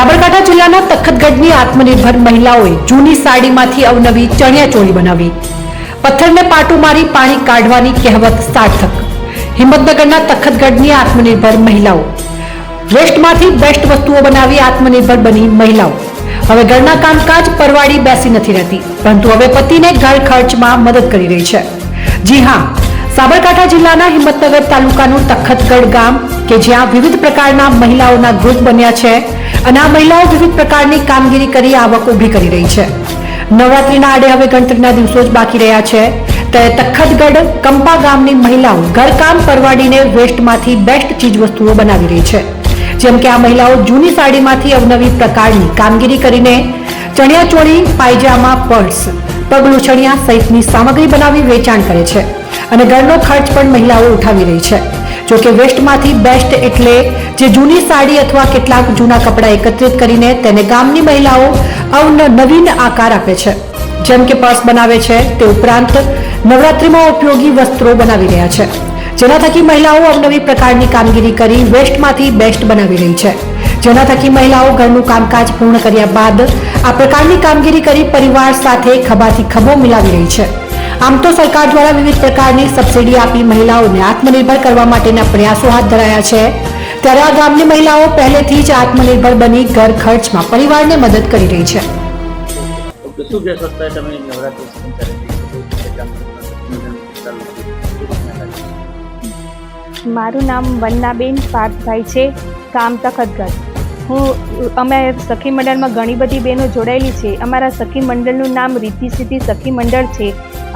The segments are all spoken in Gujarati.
સાબરકાંઠા જિલ્લાના તખતગઢની આત્મનિર્ભર મહિલાઓએ જૂની સાડીમાંથી અવનવી ચણિયાચોળી બનાવી. પથ્થરને પાટું મારી પાણી કાઢવાની કહેવત સાર્થક. હિંમતનગરના તખતગઢની આત્મનિર્ભર મહિલાઓ વેસ્ટમાંથી બેસ્ટ વસ્તુઓ બનાવી આત્મનિર્ભર બની મહિલાઓ હવે ઘરના કામકાજ પરવાડી બેસી નથી રહેતી, પરંતુ હવે પતિને ઘર ખર્ચમાં મદદ કરી રહી છે. જી હા, સાબરકાંઠા જિલ્લાના હિંમતનગર તાલુકાનું તખતગઢ ગામ કે જ્યાં વિવિધ પ્રકારના મહિલાઓના ગ્રુપ બન્યા છે અને આ મહિલાઓ વિવિધ પ્રકારની કામગીરી કરી આવક ઊભી કરી રહી છે. નવરાત્રીના આડે હવે ગણતરીના દિવસો જ બાકી રહ્યા છે, ત્યારે તખતગઢ કંપા ગામની મહિલાઓ ઘરકામ પરવાડીને વેસ્ટમાંથી બેસ્ટ ચીજવસ્તુઓ બનાવી રહી છે. જેમ કે આ મહિલાઓ જૂની સાડીમાંથી અવનવી પ્રકારની કામગીરી કરીને ચણિયાચોળી, પાયજામા, પર્સ, પગલુછણિયા સહિતની સામગ્રી બનાવી વેચાણ કરે છે અને ઘરનો ખર્ચ પણ મહિલાઓ ઉઠાવી રહી છે. જોકે વેસ્ટમાંથી બેસ્ટ એટલે જે જૂની સાડી અથવા કેટલાક જૂના કપડાં એકત્રિત કરીને તેને ગામની મહિલાઓ નવીન આકાર આપે છે, જેમ કે પર્સ બનાવે છે. તે ઉપરાંત નવરાત્રીમાં ઉપયોગી વસ્ત્રો બનાવી રહ્યા છે, જેના થકી મહિલાઓ અવનવી પ્રકારની કામગીરી કરી વેસ્ટમાંથી બેસ્ટ બનાવી રહી છે. જેના થકી મહિલાઓ ઘરનું કામકાજ પૂર્ણ કર્યા બાદ આ પ્રકારની કામગીરી કરી પરિવાર સાથે ખભાથી ખભો મિલાવી રહી છે. આમ તો સરકાર દ્વારા વિવિધ પ્રકારની સબસિડી આપી મહિલાઓને આત્મનિર્ભર કરવા માટેના પ્રયાસો હાથ ધરાયા છે, ત્યારે આ ગામની મહિલાઓ પહેલેથી જ આત્મનિર્ભર બની ઘર ખર્ચમાં પરિવારને મદદ કરી રહી છે. મારું નામ વંદનાબેન પાર્થભાઈ છે, ગામ તખતગઢ. અમે સખી મંડળમાં ઘણી બધી બહેનો જોડાયેલી છે. અમારા સખી મંડળનું નામ રિદ્ધિ સિદ્ધિ સખી મંડળ છે.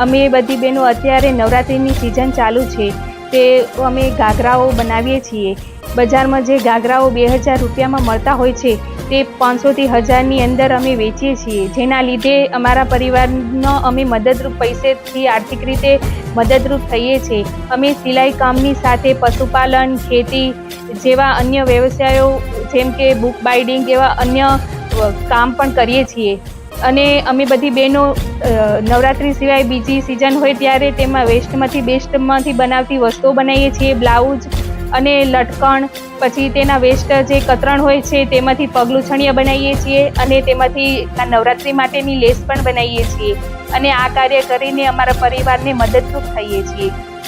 અમે બધી બહેનો અત્યારે નવરાત્રિની સિઝન ચાલુ છે તે અમે ઘાઘરાઓ બનાવીએ છીએ. બજારમાં જે ઘાઘરાઓ 2000 રૂપિયામાં મળતા હોય છે તે 500થી 1000ની અંદર અમે વેચીએ છીએ, જેના લીધે અમારા પરિવારનો અમે મદદરૂપ પૈસેથી આર્થિક રીતે મદદરૂપ થઈએ છીએ. અમે સિલાઈ કામની સાથે પશુપાલન, ખેતી જેવા અન્ય વ્યવસાયો જેમ કે બુક બાઇન્ડિંગ જેવા અન્ય કામ પણ કરીએ છીએ. અને અમે બધી બહેનો નવરાત્રિ સિવાય બીજી સિઝન હોય ત્યારે તેમાં બેસ્ટમાંથી બનાવતી વસ્તુઓ બનાવીએ છીએ. બ્લાઉઝ અને લટકણ, પછી તેના વેસ્ટ જે કતરણ હોય છે તેમાંથી પગલુછણિયા બનાવીએ છીએ અને તેમાંથી નવરાત્રિ માટેની લેસ પણ બનાવીએ છીએ અને આ કાર્ય કરીને અમારા પરિવારને મદદરૂપ થઈએ છીએ.